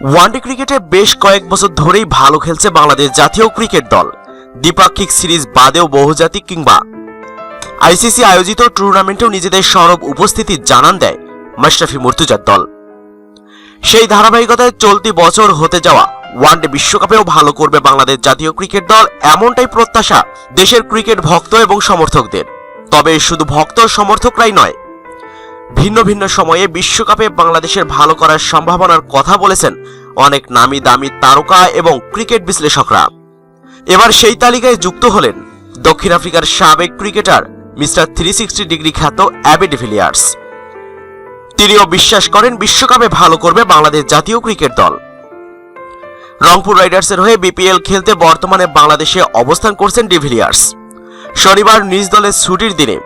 One day ক্রিকেটে বেশ কয়েক বছর ধরেই ভালো খেলছে বাংলাদেশ জাতীয় ক্রিকেট দল। দ্বিপাক্ষিক সিরিজ বাদেও বহুজাতিক কিংবা আইসিসি আয়োজিত টুর্নামেন্টেও নিজেদের সরব উপস্থিতি জানান দেয় মাশরাফি মুর্তজার দল। সেই ধারাবাহিকতায় চলতি বছর হতে যাওয়া ওয়ানডে বিশ্বকাপেও ভালো করবে বাংলাদেশ জাতীয় ক্রিকেট দল, এমনটাই প্রত্যাশা দেশের ক্রিকেট ভক্ত এবং সমর্থকদের। তবে শুধু ভক্ত সমর্থকরাই নয়, ভিন্ন ভিন্ন সময়ে বিশ্বকাপে বাংলাদেশের ভালো করার সম্ভাবনার কথা বলেছেন অনেক নামি দামি তারকা এবং ক্রিকেট বিশ্লেষকরা। এবার সেই তালিকায় যুক্ত হলেন দক্ষিণ আফ্রিকার সাবেক ক্রিকেটার মিস্টার 360 ডিগ্রি খ্যাত অ্যাবি ডিভিলিয়ার্স। তিনিও বিশ্বাস করেন বিশ্বকাপে ভালো করবে বাংলাদেশ জাতীয় ক্রিকেট দল। রংপুর রাইডার্সের হয়ে বিপিএল খেলতে বর্তমানে বাংলাদেশে অবস্থান করছেন ডিভিলিয়ার্স। শনিবার নিজ দলের ছুটির দিনে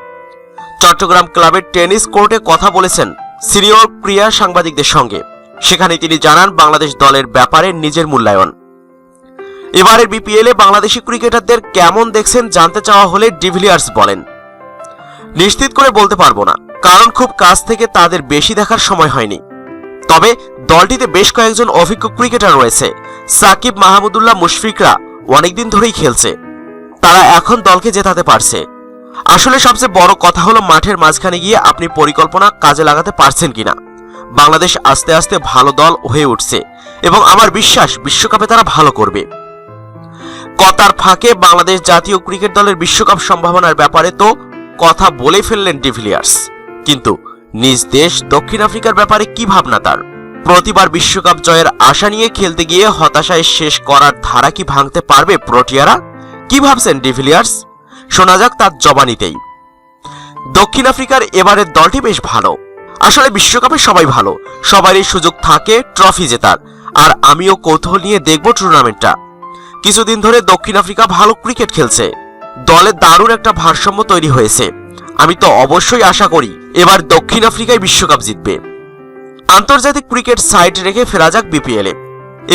চট্টগ্রাম ক্লাবের টেনিস কোর্টে কথা বলেছেন সিনিয়র ক্রীড়া সাংবাদিকদের সঙ্গে। সেখানে তিনি জানান বাংলাদেশ দলের ব্যাপারে নিজের মূল্যায়ন। এবারের বিপিএলে বাংলাদেশি ক্রিকেটারদের কেমন দেখছেন জানতে চাওয়া হলে ডিভিলিয়ার্স বলেন, নিশ্চিত করে বলতে পারবো না, কারণ খুব কাছ থেকে তাদের বেশি দেখার সময় হয়নি। তবে দলটিতে বেশ কয়েকজন অভিজ্ঞ ক্রিকেটার রয়েছে। সাকিব, মাহমুদুল্লাহ, মুশফিকরা অনেকদিন ধরেই খেলছে, তারা এখন দলকে জেতাতে পারছে। আসলে সবচেয়ে বড় কথা হলো মাঠের মাঝখানে গিয়ে আপনি পরিকল্পনা কাজে লাগাতে পারছেন কিনা। বাংলাদেশ আস্তে আস্তে ভালো দল হয়ে উঠছে এবং আমার বিশ্বাস বিশ্বকাপে তারা ভালো করবে। কথার ফাঁকে বাংলাদেশ জাতীয় ক্রিকেট দলের বিশ্বকাপ সম্ভাবনার ব্যাপারে তো কথা বলে ফেললেন ডিভিলিয়ার্স, কিন্তু নিজ দেশ দক্ষিণ আফ্রিকার ব্যাপারে কি ভাবনা তার? প্রতিবার বিশ্বকাপ জয়ের আশা নিয়ে খেলতে গিয়ে হতাশায় শেষ করার ধারা কি ভাঙতে পারবে প্রোটিয়ারা? কি ভাবছেন ডিভিলিয়ার্স? শোনা যাক তার জবানিতেই। দক্ষিণ আফ্রিকার এবারের দলটি বেশ ভালো। আসলে বিশ্বকাপে সবাই ভালো, সবারই সুযোগ থাকে ট্রফি জেতার, আর আমিও কৌতূহল নিয়ে দেখব টুর্নামেন্টটা। কিছুদিন ধরে দক্ষিণ আফ্রিকা ভালো ক্রিকেট খেলছে, দলে দারুণ একটা ভারসাম্য তৈরি হয়েছে। আমি তো অবশ্যই আশা করি এবার দক্ষিণ আফ্রিকায় বিশ্বকাপ জিতবে। আন্তর্জাতিক ক্রিকেট সাইড রেখে ফেরা যাক বিপিএলে।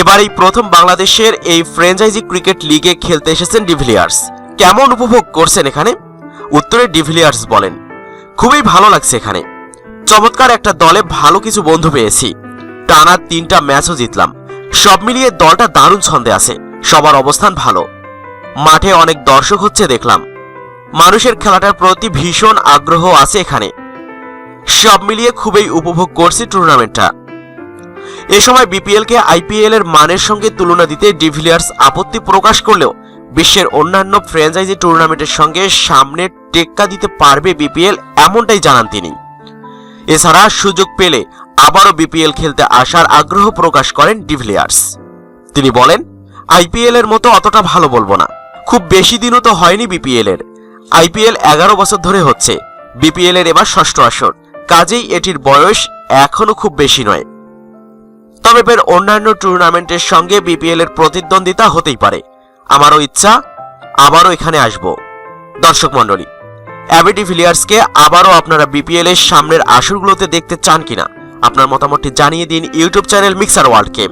এবার এই প্রথম বাংলাদেশের এই ফ্র্যাঞ্চাইজি ক্রিকেট লিগে খেলতে এসেছেন ডিভিলিয়ার্স। কেমন উপভোগ করছেন এখানে? উত্তরে ডিভিলিয়ার্স বলেন, খুবই ভালো লাগছে এখানে। চমৎকার একটা দলে ভালো কিছু বন্ধু পেয়েছি, টানা 3টা ম্যাচও জিতলাম। সব মিলিয়ে দলটা দারুণ ছন্দে আছে, সবার অবস্থান ভালো। মাঠে অনেক দর্শক হচ্ছে দেখলাম, মানুষের খেলাটার প্রতি ভীষণ আগ্রহ আছে এখানে। সব মিলিয়ে খুবই উপভোগ করছি টুর্নামেন্টটা। এ সময় বিপিএলকে আইপিএল এর মানের সঙ্গে তুলনা দিতে ডিভিলিয়ার্স আপত্তি প্রকাশ করলেও বিশ্বের অন্যান্য ফ্র্যাঞ্চাইজি টুর্নামেন্টের সঙ্গে সামনে টেক্কা দিতে পারবে বিপিএল, এমনটাই জানান তিনি। এছাড়া সুযোগ পেলে আবারও বিপিএল খেলতে আসার আগ্রহ প্রকাশ করেন ডিভিলিয়ার্স। তিনি বলেন, আইপিএল এর মতো অতটা ভালো বলবো না, খুব বেশি দিনও তো হয়নি বিপিএল এর। আইপিএল 11 বছর ধরে হচ্ছে, বিপিএল এর এবার 6ষ্ঠ আসর, কাজেই এটির বয়স এখনো খুব বেশি নয়। তবে এর অন্যান্য টুর্নামেন্টের সঙ্গে বিপিএল এর প্রতিদ্বন্দ্বিতা হতেই পারে। আমারও ইচ্ছা আবারও এখানে আসব। দর্শক মন্ডলী, অ্যাবি ডিভিলিয়ার্সকে আবারও আপনারা বিপিএল এর সামনের আসরগুলোতে দেখতে চান কিনা আপনার মতামতটি জানিয়ে দিন ইউটিউব চ্যানেল মিক্সার ওয়ার্ল্ডকে।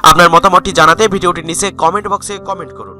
আপনার মতামতটি জানাতে ভিডিওটির নিচে কমেন্ট বক্সে কমেন্ট করুন।